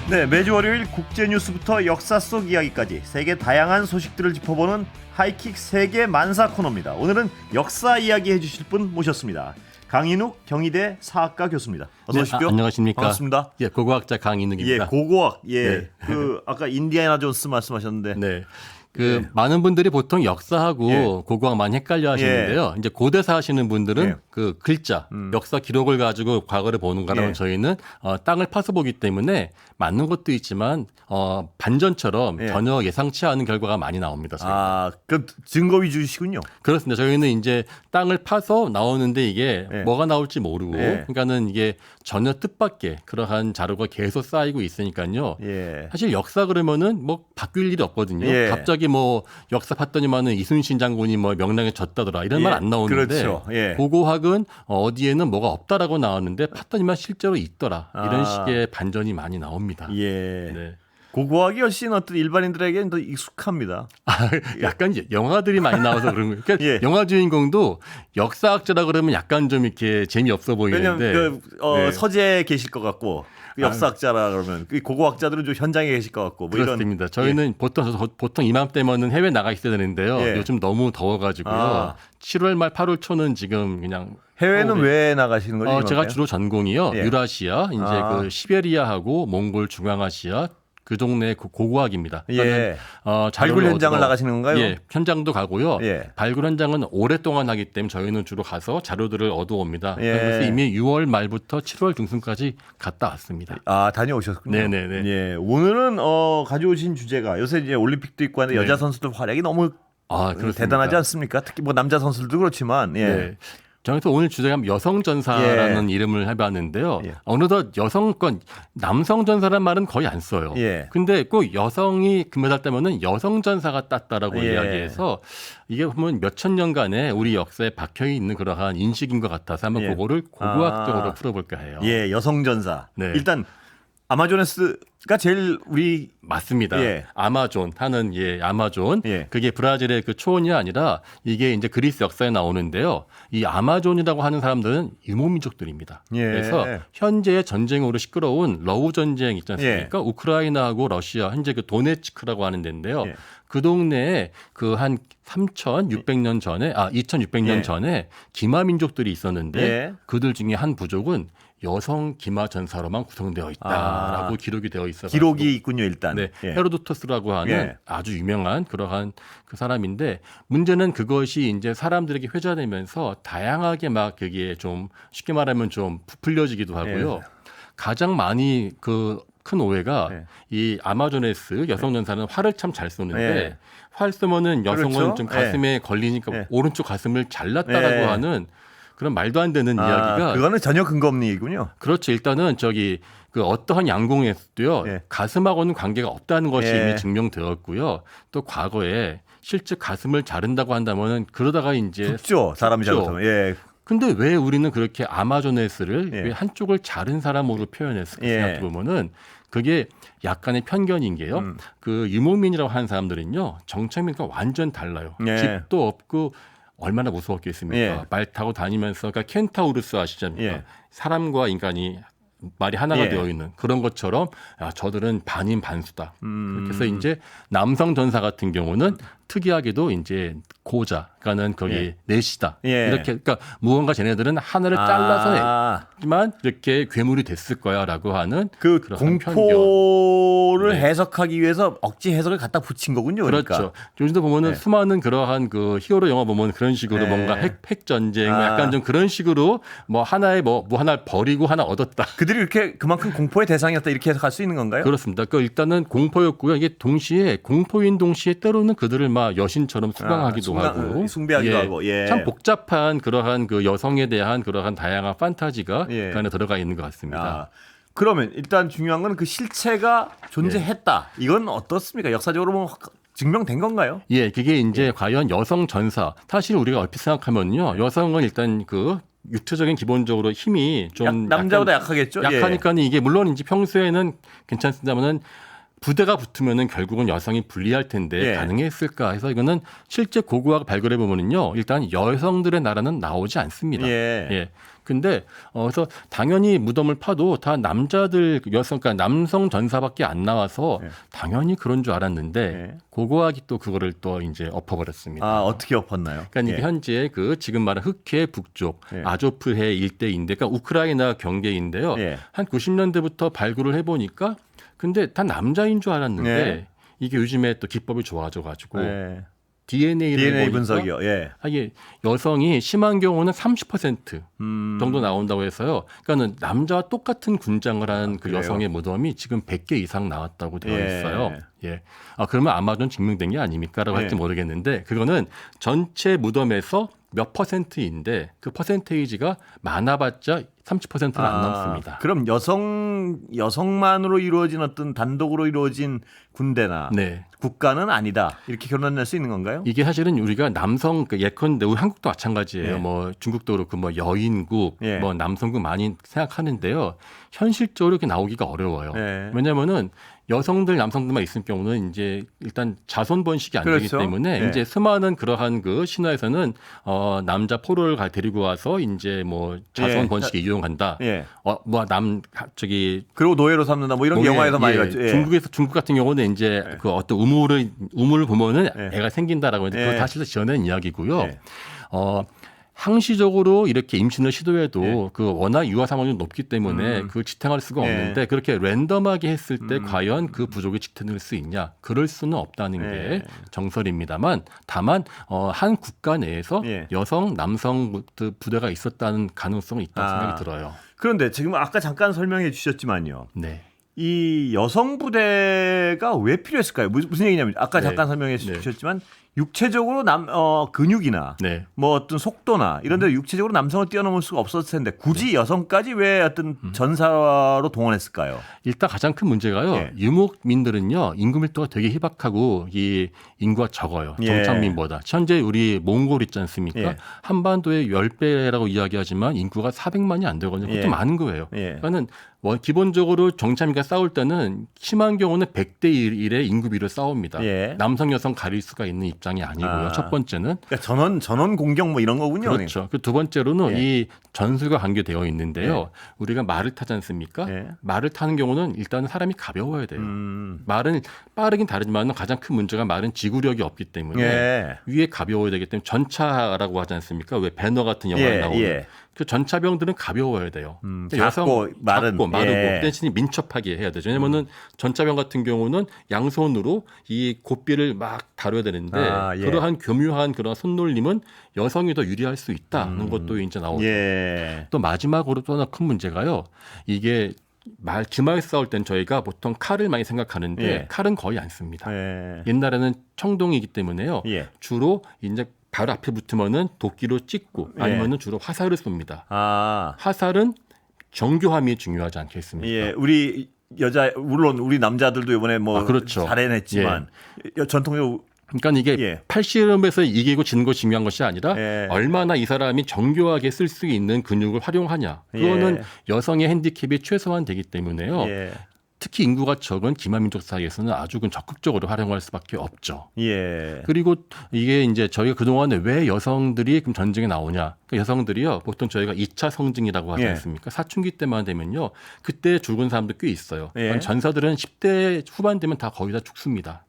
네, 매주 월요일 국제 뉴스부터 역사 속 이야기까지 세계 다양한 소식들을 짚어보는 하이킥 세계 만사 코너입니다. 오늘은 역사 이야기 해주실 분 모셨습니다. 강인욱 경희대 사학과 교수입니다. 어서 오십시오. 안녕하십니까. 반갑습니다. 예, 고고학자 강인욱입니다. 예, 고고학. 예, 네. 아까 인디애나 존스 말씀하셨는데. 네. 예. 많은 분들이 보통 역사하고 예. 고고학 많이 헷갈려 하시는데요. 이제 고대사 하시는 분들은 예. 그 글자, 역사 기록을 가지고 과거를 보는 거라면 예. 저희는 땅을 파서 보기 때문에 맞는 것도 있지만 반전처럼 예. 전혀 예상치 않은 결과가 많이 나옵니다. 저희가. 그 증거 위주시군요. 그렇습니다. 저희는 이제 땅을 파서 나오는데 이게 예. 뭐가 나올지 모르고 예. 그러니까는 이게 전혀 뜻밖의 그러한 자료가 계속 쌓이고 있으니까요. 예. 사실 역사 그러면은 뭐 바뀔 일이 없거든요. 예. 갑자기 뭐 역사 봤더니만은 이순신 장군이 뭐 명량에 졌다더라 이런 예. 말 안 나오는데 그렇죠. 예. 고고학은 어디에는 뭐가 없다라고 나왔는데 봤더니만 실제로 있더라 이런 아. 식의 반전이 많이 나옵니다. 예. 네. 고고학이 훨씬 어떤 일반인들에게는 더 익숙합니다. 약간 이제 영화들이 많이 나와서 그런 거예요. 그러니까 예. 영화 주인공도 역사학자라 그러면 약간 좀 이렇게 재미없어 보이는데 왜냐면 네. 서재에 계실 것 같고 역사학자라 그러면 고고학자들은 좀 현장에 계실 것 같고 뭐 그렇습니다. 저희는 보통 이맘때면은 해외 나가 있어야 되는데요. 예. 요즘 너무 더워가지고요. 아. 7월 말 8월 초는 지금 그냥 해외는 서울에 왜 나가시는 거죠? 제가 이맘때? 주로 전공이요. 예. 유라시아, 이제 아. 그 시베리아하고 몽골, 중앙아시아 그 동네 고고학입니다. 예. 발굴 자료를 현장을 나가시는 건가요? 예, 현장도 가고요. 예. 발굴 현장은 오랫동안 하기 때문에 저희는 주로 가서 자료들을 얻어옵니다. 예. 그래서 이미 6월 말부터 7월 중순까지 갔다 왔습니다. 다녀오셨군요. 네네네. 예. 오늘은 가져오신 주제가 요새 이제 올림픽도 있고 하는데 네. 여자 선수들 활약이 너무 그렇습니다. 대단하지 않습니까? 특히 뭐 남자 선수들도 그렇지만 예. 네. 저에서 오늘 주제가 여성 전사라는 이름을 해봤는데요. 예. 어느덧 남성 전사란 말은 거의 안 써요. 예. 근데 꼭 여성이 금메달 따면은 여성 전사가 땄다라고 예. 이야기해서 이게 보면 몇천 년간의 우리 역사에 박혀 있는 그러한 인식인 것 같아서 한번 예. 그거를 고고학적으로 풀어볼까 해요. 예, 여성 전사. 네. 일단 아마조네스가 제일 우리 맞습니다. 예. 아마존 하는 아마존. 예. 그게 브라질의 그 초원이 아니라 이게 이제 그리스 역사에 나오는데요. 이 아마존이라고 하는 사람들은 유목민족들입니다. 예. 그래서 현재의 전쟁으로 시끄러운 러우 전쟁 있지 않습니까? 예. 우크라이나하고 러시아 현재 그 도네츠크라고 하는 데인데요. 예. 그 동네에 그 한 3,600년 전에 2,600년 예. 전에 기마 민족들이 있었는데 예. 그들 중에 한 부족은 여성 기마 전사로만 구성되어 있다라고 기록이 되어 있어서 기록이 있군요, 일단. 네, 예. 헤로도토스라고 하는 예. 아주 유명한 그러한 그 사람인데 문제는 그것이 이제 사람들에게 회자되면서 다양하게 막 그게 좀 쉽게 말하면 좀 부풀려지기도 하고요. 예. 가장 많이 그 큰 오해가 예. 이 아마조네스 여성 전사는 활을 참 잘 쏘는데 예. 활 쏘면은 여성은 그렇죠. 좀 가슴에 걸리니까 예. 오른쪽 가슴을 잘랐다라고 예. 하는 그런 말도 안 되는 이야기가 그거는 전혀 근거 없는 얘기군요. 그렇죠. 일단은 그 어떠한 양궁에서도요. 예. 가슴하고는 관계가 없다는 것이 예. 이미 증명되었고요. 또 과거에 실제 가슴을 자른다고 한다면은 그러다가 이제 죽죠, 사람이 죽죠. 잘못하면. 예. 근데 왜 우리는 그렇게 아마조네스를 예. 왜 한쪽을 자른 사람으로 표현했을까 예. 생각해 보면은 그게 약간의 편견인 게요. 그 유목민이라고 하는 사람들은요. 정체민과 완전 달라요. 예. 집도 없고 얼마나 무서웠겠습니까? 예. 말 타고 다니면서 그러니까 켄타우루스 아시죠? 예. 사람과 인간이 말이 하나가 예. 되어 있는 그런 것처럼 저들은 반인 반수다. 그렇게 해서 이제 남성 전사 같은 경우는 특이하게도 이제 고자, 그러니까는 거기 예. 내시다. 예. 이렇게 그러니까 무언가 쟤네들은 하나를 잘라서 했지만 이렇게 괴물이 됐을 거야라고 하는 그 그러한 공포를 네. 해석하기 위해서 억지 해석을 갖다 붙인 거군요. 그러니까. 그렇죠. 요즘도 보면은 네. 수많은 그러한 그 히어로 영화 보면 그런 식으로 네. 뭔가 핵 전쟁, 아. 약간 좀 그런 식으로 뭐 하나의 뭐 하나를 버리고 하나 얻었다. 그들이 이렇게 그만큼 공포의 대상이었다 이렇게 해석할 수 있는 건가요? 그렇습니다. 그 일단은 공포였고요. 이게 동시에 공포인 동시에 때로는 그들을 막 여신처럼 수강하기도 하고 숭배하기도 하고. 예. 참 복잡한 그러한 그 여성에 대한 그러한 다양한 판타지가 예. 그 안에 들어가 있는 것 같습니다. 그러면 일단 중요한 건 그 실체가 존재했다. 이건 어떻습니까? 역사적으로 뭐 증명된 건가요? 예, 그게 이제 과연 여성 전사. 사실 우리가 얼핏 생각하면요. 여성은 일단 그 육체적인 기본적으로 힘이 좀 남자보다 약하겠죠? 약하니까 이게 물론 이제 평소에는 괜찮습니다만은 부대가 붙으면은 결국은 여성이 불리할 텐데 예. 가능했을까 해서 이거는 실제 고고학 발굴해 보면은요. 일단 여성들의 나라는 나오지 않습니다. 예. 근데 그래서 당연히 무덤을 파도 다 남자들 여성 그러니까 남성 전사밖에 안 나와서 예. 당연히 그런 줄 알았는데 예. 고고학이 또 그거를 또 이제 엎어버렸습니다. 아, 어떻게 엎었나요? 그러니까 이게 현재 그 지금 말한 흑해 북쪽 예. 아조프해 일대인데, 그러니까 우크라이나 경계인데요. 예. 한 90년대부터 발굴을 해보니까 근데 다 남자인 줄 알았는데 예. 이게 요즘에 또 기법이 좋아져가지고 예. DNA를 DNA 분석이요. 예. 이게 여성이 심한 경우는 30% 음. 정도 나온다고 해서요. 그러니까는 남자와 똑같은 군장을 한 그 그래요? 여성의 무덤이 지금 100개 이상 나왔다고 되어 예. 있어요. 예. 그러면 아마존 증명된 게 아닙니까라고 예. 할지 모르겠는데 그거는 전체 무덤에서 몇 퍼센트인데 그 퍼센테이지가 많아봤자 30%는 안 넘습니다. 그럼 여성만으로 이루어진 어떤 단독으로 이루어진 군대나 네. 국가는 아니다. 이렇게 결론낼 수 있는 건가요? 이게 사실은 우리가 남성 예컨대 우리 한국도 마찬가지예요. 예. 뭐 중국도 그렇고 뭐 여인국, 예. 뭐 남성국 많이 생각하는데요. 현실적으로 이렇게 나오기가 어려워요. 예. 왜냐하면은 여성들, 남성들만 있을 경우는 이제 일단 자손 번식이 안 되기 그렇죠. 때문에 예. 이제 수많은 그러한 그 신화에서는 남자 포로를 데리고 와서 이제 뭐 자손 예. 번식에 이용한다. 예. 저기 그리고 노예로 삼는다. 뭐 이런 게 영화에서 많이 봤죠. 예. 중국 같은 경우는 이제 그 어떤 우물을 보면은 예. 애가 생긴다라고 했는데 예. 그거 사실 지어낸 이야기고요. 예. 항시적으로 이렇게 임신을 시도해도 예. 그 워낙 유아 사망률이 높기 때문에 그 지탱할 수가 예. 없는데 그렇게 랜덤하게 했을 때 과연 그 부족이 지탱될 수 있냐? 그럴 수는 없다는 예. 게 정설입니다만 다만 한 국가 내에서 예. 여성, 남성 부대가 있었다는 가능성은 있다고 아. 생각이 들어요. 그런데 지금 아까 잠깐 설명해 주셨지만요. 네. 이 여성 부대가 왜 필요했을까요? 무슨 얘기냐면 아까 네. 잠깐 설명해 네. 주셨지만 육체적으로 근육이나 네. 뭐 어떤 속도나 이런 데 육체적으로 남성을 뛰어넘을 수가 없었을 텐데 굳이 여성까지 왜 어떤 전사로 동원했을까요? 일단 가장 큰 문제가요. 예. 유목민들은요. 인구 밀도가 되게 희박하고 이 인구가 적어요. 예. 정착민보다. 현재 우리 몽골 있지 않습니까? 예. 한반도의 10배라고 이야기하지만 인구가 400만이 안 되거든요. 그것도 예. 많은 거예요. 예. 그러니까는 기본적으로 정착민과 싸울 때는 심한 경우는 100대 1의 인구비를 싸웁니다. 예. 남성 여성 가릴 수가 있는 입장이 아니고요. 첫 번째는 그러니까 전원 공격 뭐 이런 거군요. 그렇죠. 그 두 번째로는 예. 이 전술과 관계되어 있는데요. 우리가 말을 타지 않습니까? 예. 말을 타는 경우는 일단은 사람이 가벼워야 돼요. 말은 빠르긴 다르지만 가장 큰 문제가 말은 지구력이 없기 때문에 예. 위에 가벼워야 되기 때문에 전차라고 하지 않습니까? 왜 배너 같은 영화에 예, 나오는 예. 그 전차병들은 가벼워야 돼요. 작고 마른. 작고 마르고 예. 대신에 민첩하게 해야 되죠. 왜냐면은 전차병 같은 경우는 양손으로 이 고삐를 막 다뤄야 되는데 예. 그러한 교묘한 그런 손놀림은 여성이 더 유리할 수 있다는 것도 이제 나오죠. 예. 또 마지막으로 또 하나 큰 문제가요. 이게 주말 싸울 땐 저희가 보통 칼을 많이 생각하는데 예. 칼은 거의 안 씁니다. 예. 옛날에는 청동이기 때문에요. 예. 주로 이제 바로 앞에 붙으면은 도끼로 찍고 아니면은 주로 화살을 쏩니다. 화살은 정교함이 중요하지 않겠습니까? 예. 우리 물론 우리 남자들도 이번에 뭐 그렇죠. 잘해냈지만 전통적으로 그러니까 이게 예. 팔씨름에서 이기고 지는 것이 중요한 것이 아니라 예. 얼마나 이 사람이 정교하게 쓸 수 있는 근육을 활용하냐. 그거는 여성의 핸디캡이 최소한 되기 때문에요. 예. 특히 인구가 적은 기마민족 사이에서는 아주 적극적으로 활용할 수밖에 없죠. 예. 그리고 이게 이제 저희가 그동안에 왜 여성들이 그럼 전쟁에 나오냐. 그러니까 여성들이요. 보통 저희가 2차 성징이라고 하지 예. 않습니까? 사춘기 때만 되면요. 그때 죽은 사람도 꽤 있어요. 예. 전사들은 10대 후반 되면 다 거의 다 죽습니다.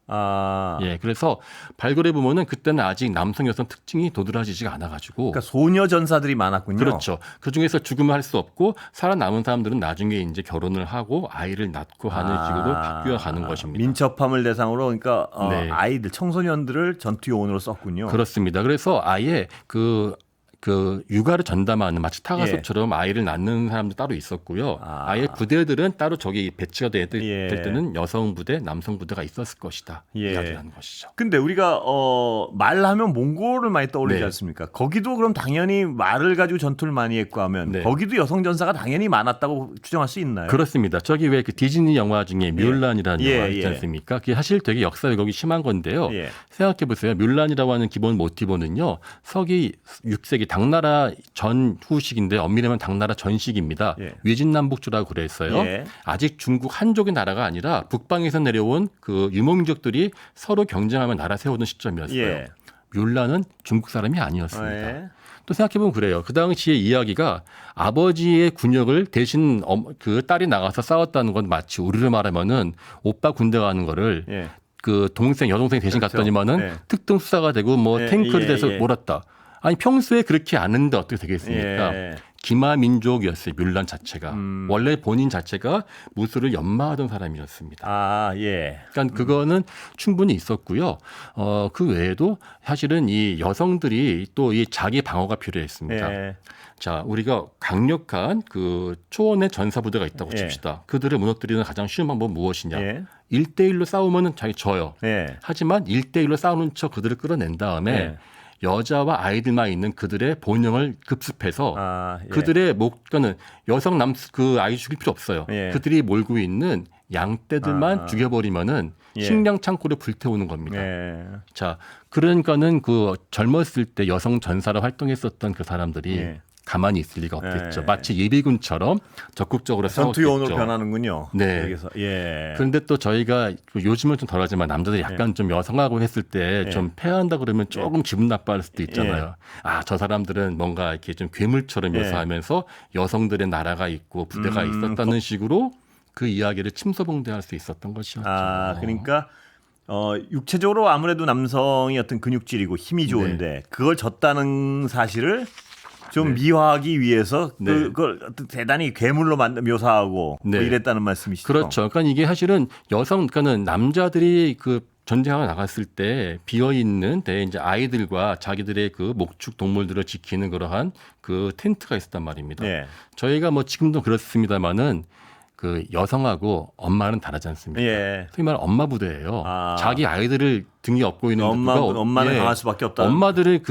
예, 그래서 발굴해 보면은 그때는 아직 남성 여성 특징이 도드라지지가 않아가지고. 그러니까 소녀 전사들이 많았군요. 그렇죠. 그 중에서 죽음을 할 수 없고 살아남은 사람들은 나중에 이제 결혼을 하고 아이를 낳고 하는 식으로 바뀌어가는 것입니다. 민첩함을 대상으로 그러니까 네. 아이들 청소년들을 전투 요원으로 썼군요. 그렇습니다. 그래서 아예 그 육아를 전담하는 마치 타가소처럼 아이를 낳는 사람도 따로 있었고요. 아예 부대들은 따로 저기 배치가 될 때는 여성 부대, 남성 부대가 있었을 것이다. 이야기하는 것이죠. 근데 우리가 말하면 몽골을 많이 떠올리지 네. 않습니까? 거기도 그럼 당연히 말을 가지고 전투를 많이 했고 하면 네. 거기도 여성 전사가 당연히 많았다고 추정할 수 있나요? 그렇습니다. 저기 왜 그 디즈니 영화 중에 뮬란이라는 예. 영화 있지 예. 않습니까? 그게 사실 되게 역사 왜곡이 심한 건데요. 예. 생각해 보세요. 뮬란이라고 하는 기본 모티브는요. 서기 6세기 당나라 전후식인데 엄밀하면 당나라 전식입니다. 예. 위진남북주라고 그랬어요. 예. 아직 중국 한족의 나라가 아니라 북방에서 내려온 그 유목민족들이 서로 경쟁하며 나라 세우던 시점이었어요. 예. 뮬라는 중국 사람이 아니었습니다. 예. 또 생각해보면 그래요. 그 당시의 이야기가 아버지의 군역을 대신 그 딸이 나가서 싸웠다는 건 마치 우리로 말하면은 오빠 군대 가는 거를 예. 그 동생 여동생 대신 그렇죠. 갔더니만은 예. 특등 수사가 되고 뭐 예, 탱크를 예, 돼서 예. 몰았다. 아니 평소에 그렇게 아는데 어떻게 되겠습니까? 예. 기마민족이었어요. 뮬란 자체가. 원래 본인 자체가 무술을 연마하던 사람이었습니다. 아, 예. 그러니까 그거는 충분히 있었고요. 그 외에도 사실은 이 여성들이 또 이 자기 방어가 필요했습니다. 예. 자, 우리가 강력한 그 초원의 전사 부대가 있다고 예. 칩시다. 그들을 무너뜨리는 가장 쉬운 방법은 무엇이냐? 예. 1대1로 싸우면은 자기 져요. 예. 하지만 1대1로 싸우는 척 그들을 끌어낸 다음에 예. 여자와 아이들만 있는 그들의 본영을 급습해서 아, 예. 그들의 목표는 여성 그 아이 죽일 필요 없어요. 예. 그들이 몰고 있는 양떼들만 아. 죽여버리면은 예. 식량 창고를 불태우는 겁니다. 예. 자, 그러니까는 그 젊었을 때 여성 전사로 활동했었던 그 사람들이 예. 가만히 있을 리가 없겠죠. 예. 마치 예비군처럼 적극적으로 전투 싸웠겠죠. 요원으로 변하는군요. 네. 여기서. 예. 그런데 또 저희가 요즘은 좀 덜하지만 남자들이 약간 좀 여성하고 했을 때 예. 좀 패한다 그러면 조금 기분 나빠할 수도 있잖아요. 아, 저 사람들은 뭔가 이렇게 좀 괴물처럼 예. 묘사하면서 여성들의 나라가 있고 부대가 있었다는 식으로 그 이야기를 침소봉대할 수 있었던 것이었죠. 아, 그러니까 육체적으로 아무래도 남성이 어떤 근육질이고 힘이 좋은데 그걸 졌다는 사실을 좀 미화하기 위해서 네. 그걸 어떤 대단히 괴물로 묘사하고 네. 뭐 이랬다는 말씀이시죠? 그렇죠. 그러니까 이게 사실은 그러니까는 남자들이 그 전쟁하러 나갔을 때 비어 있는 데 이제 아이들과 자기들의 그 목축 동물들을 지키는 그러한 그 텐트가 있었단 말입니다. 네. 저희가 뭐 지금도 그렇습니다만은 그 여성하고 엄마는 다르지 않습니까? 예. 소위 말하는 엄마 부대예요. 아. 자기 아이들을 등에 업고 있는 엄마는 예. 강할 수밖에 없다. 엄마들의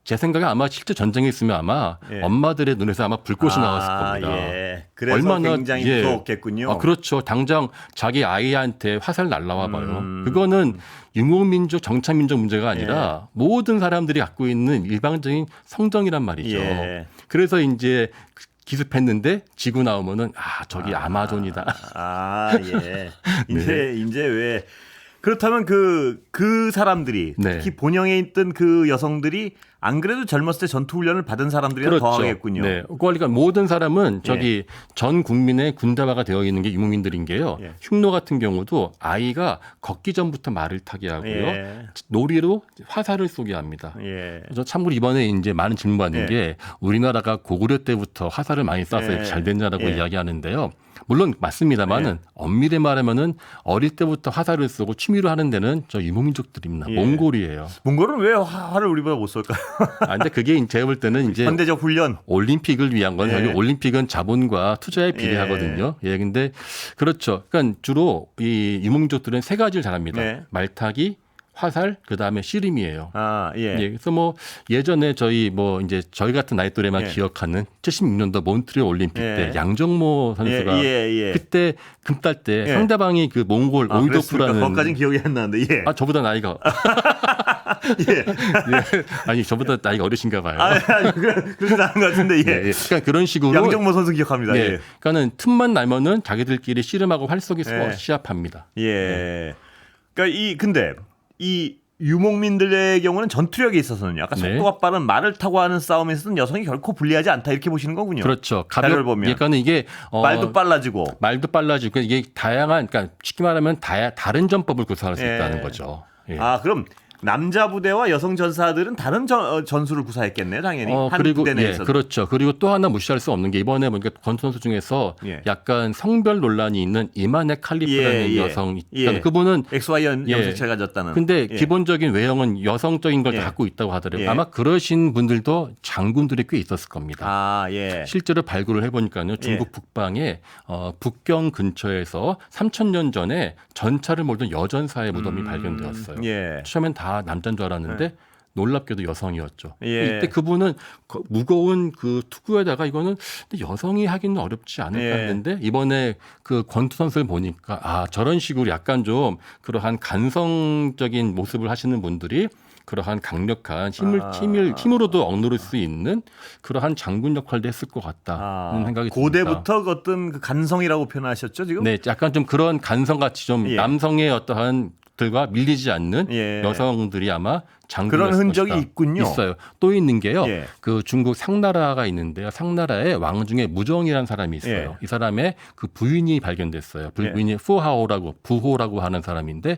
제 생각에 아마 실제 전쟁에 있으면 아마 예. 엄마들의 눈에서 아마 불꽃이 나왔을 겁니다. 예. 그래서 굉장히 무서웠겠군요. 아, 그렇죠. 당장 자기 아이한테 화살 날라와 봐요. 그거는 유목민족, 정착민족 문제가 아니라 모든 사람들이 갖고 있는 일방적인 성정이란 말이죠. 예. 그래서 이제 기습했는데 지고 나오면은 저기 아마존이다. 예. 이제 왜 그렇다면 그 사람들이 네. 특히 본영에 있던 그 여성들이 안 그래도 젊었을 때 전투 훈련을 받은 사람들이랑 더 하겠군요. 네. 그러니까 모든 사람은 저기 전 국민의 군대화가 되어 있는 게 유목민들인 게요. 예. 흉노 같은 경우도 아이가 걷기 전부터 말을 타게 하고요. 예. 놀이로 화살을 쏘게 합니다. 예. 저 참고로 이번에 이제 많은 질문 받는 예. 게 우리나라가 고구려 때부터 화살을 많이 쏴서 예. 잘 됐냐라고 예. 이야기하는데요. 물론 맞습니다만은 엄밀히 말하면은 어릴 때부터 화살을 쏘고 취미로 하는 데는 저 유목민족들입니다. 예. 몽골이에요. 몽골은 왜 화를 우리보다 못 쏠까요? 근데 그게 제가 볼 때는 이제 현대적 훈련. 올림픽을 위한 건 예. 여기 올림픽은 자본과 투자에 비례하거든요. 예, 근데 그렇죠. 그러니까 주로 이 유목민족들은 세 가지를 잘합니다. 네. 말타기, 화살, 그 다음에 씨름이에요. 예. 예, 그래서 뭐 예전에 저희 같은 나이 또래만 예. 기억하는 76년도 몬트리올 올림픽 예. 때 양정모 선수가 예. 그때 금 딸 때 예. 상대방이 그 몽골 오이도프라는 거기까지는 기억이 안 나는데. 예. 저보다 나이가 예. 예. 아니 저보다 나이가 어리신가 봐요. 그렇게 나는 것 같은데. 예. 예. 그러니까 그런 식으로 양정모 선수 기억합니다. 예. 예. 그러니까는 틈만 나면은 자기들끼리 씨름하고 활쏘기 예. 시합합니다. 예. 그러니까 근데 이 유목민들의 경우는 전투력에 있어서는 아까 네. 속도가 빠른 말을 타고 하는 싸움에서는 여성이 결코 불리하지 않다 이렇게 보시는 거군요. 그렇죠. 자료를 보면. 그러니까 이게 말도 빨라지고. 말도 빨라지고 이게 다양한 그러니까 쉽게 말하면 다른 전법을 구사할 수 예. 있다는 거죠. 예. 그럼 남자 부대와 여성 전사들은 다른 전술을 구사했겠네요, 당연히. 한 그리고 부대 내에서. 그렇죠. 그리고 또 하나 무시할 수 없는 게 이번에 보니까 권투 선수 중에서 예. 약간 성별 논란이 있는 이마네 칼리프라는 예. 여성, 예. 그러니까 그분은 XY 예. 염색체를 가졌다는. 근데 예. 기본적인 외형은 여성적인 걸 예. 갖고 있다고 하더라고요. 예. 아마 그러신 분들도 장군들이 꽤 있었을 겁니다. 예. 실제로 발굴을 해보니까요. 중국 북방에 북경 근처에서 3,000년 전에 전차를 몰던 여전사의 무덤이 발견되었어요. 예. 처음엔 다 남자인 줄 알았는데 놀랍게도 여성이었죠. 예. 이때 그분은 무거운 그 투구에다가 이거는 여성이 하기는 어렵지 않을까 예. 했는데 이번에 그 권투 선수를 보니까 저런 식으로 약간 좀 그러한 간성적인 모습을 하시는 분들이 그러한 강력한 힘으로도 억누를 수 있는 그러한 장군 역할도 했을 것 같다는 생각이 듭니다. 고대부터 그 어떤 그 간성이라고 표현하셨죠 지금? 네, 약간 좀 그런 간성같이 좀 남성의 어떠한 들과 밀리지 않는 여성들이 아마 장군이었을 그런 흔적이 것이다. 있군요. 있어요. 또 있는 게요. 그 중국 상나라가 있는데요. 상나라의 왕 중에 무정이라는 사람이 있어요. 이 사람의 그 부인이 발견됐어요. 부인이 부호라고 하는 사람인데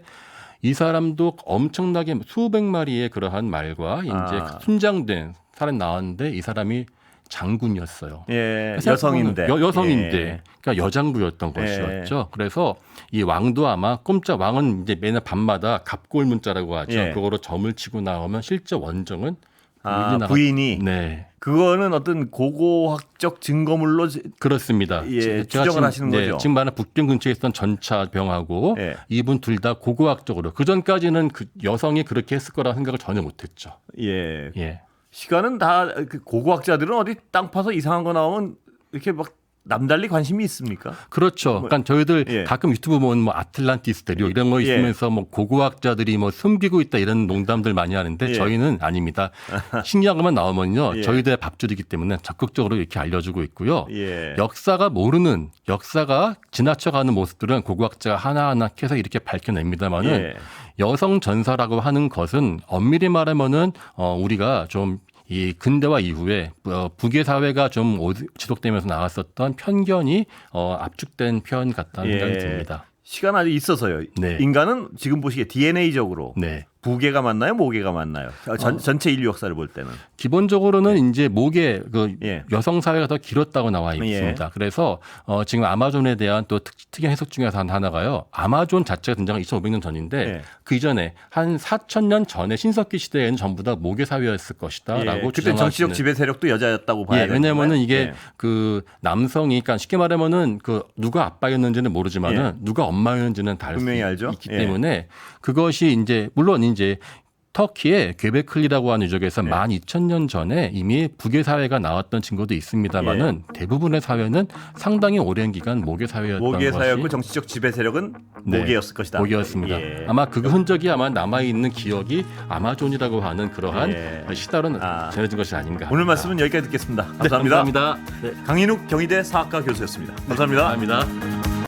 이 사람도 엄청나게 수백 마리의 그러한 말과 이제 순장된 사람이 나왔는데 이 사람이 장군이었어요. 여성인데. 여성인데. 그러니까 여장부였던 것이었죠. 그래서 이 왕도 아마 왕은 이제 매년 밤마다 갑골문자라고 하죠. 그거로 점을 치고 나오면 실제 원정은 부인이. 네. 그거는 어떤 고고학적 증거물로 그렇습니다. 추정을 하시는 거죠. 지금 말하는 북경 근처에 있던 전차병하고 이분 둘 다 고고학적으로 그 전까지는 그 여성이 그렇게 했을 거라 생각을 전혀 못했죠. 시간은 다 그 고고학자들은 어디 땅 파서 이상한 거 나오면 이렇게 막 남달리 관심이 있습니까? 그렇죠. 그러니까 저희들 가끔 유튜브 보면 뭐 아틀란티스 대륙 이런 거 있으면서 뭐 고고학자들이 뭐 숨기고 있다 이런 농담들 많이 하는데 저희는 아닙니다. 신기한 것만 나오면요. 저희들의 밥줄이기 때문에 적극적으로 이렇게 알려주고 있고요. 역사가 지나쳐가는 모습들은 고고학자가 하나하나 캐서 이렇게 밝혀냅니다만은 여성 전사라고 하는 것은 엄밀히 말하면은 우리가 좀 이 근대화 이후에 북의 사회가 좀 지속되면서 나왔었던 편견이 압축된 표현 같다는 생각이 듭니다. 시간 아직 있어서요. 인간은 지금 보시기에 DNA적으로 부계가 맞나요? 모계가 맞나요? 전체 인류 역사를 볼 때는 기본적으로는 이제 모계 여성 사회가 더 길었다고 나와 있습니다. 그래서 지금 아마존에 대한 또 특이한 해석 중에서 하나가요. 아마존 자체가 등장한 2,500년 전인데 그 이전에 한 4,000년 전에 신석기 시대에는 전부 다 모계 사회였을 것이다라고 그때 정치적 지배 세력도 여자였다고 봐야 되는 왜냐하면은 이게 그 남성이 그러니까 쉽게 말하면은 그 누가 아빠였는지는 모르지만은 누가 엄마였는지는 다 알 수 있기 때문에 그것이 이제 물론 이제 터키의 괴베클리라고 하는 유적에서 12,000년 전에 이미 북의 사회가 나왔던 증거도 있습니다만은 대부분의 사회는 상당히 오랜 기간 모계 사회였던 모계 사회였고 정치적 지배 세력은 모계였을 것이다. 모계였습니다. 아마 그 흔적이 아마 남아 있는 기억이 아마존이라고 하는 그러한 시다로 전해진 것이 아닌가. 오늘 말씀은 여기까지 듣겠습니다. 감사합니다. 감사합니다. 강인욱 경희대 사학과 교수였습니다. 감사합니다. 감사합니다.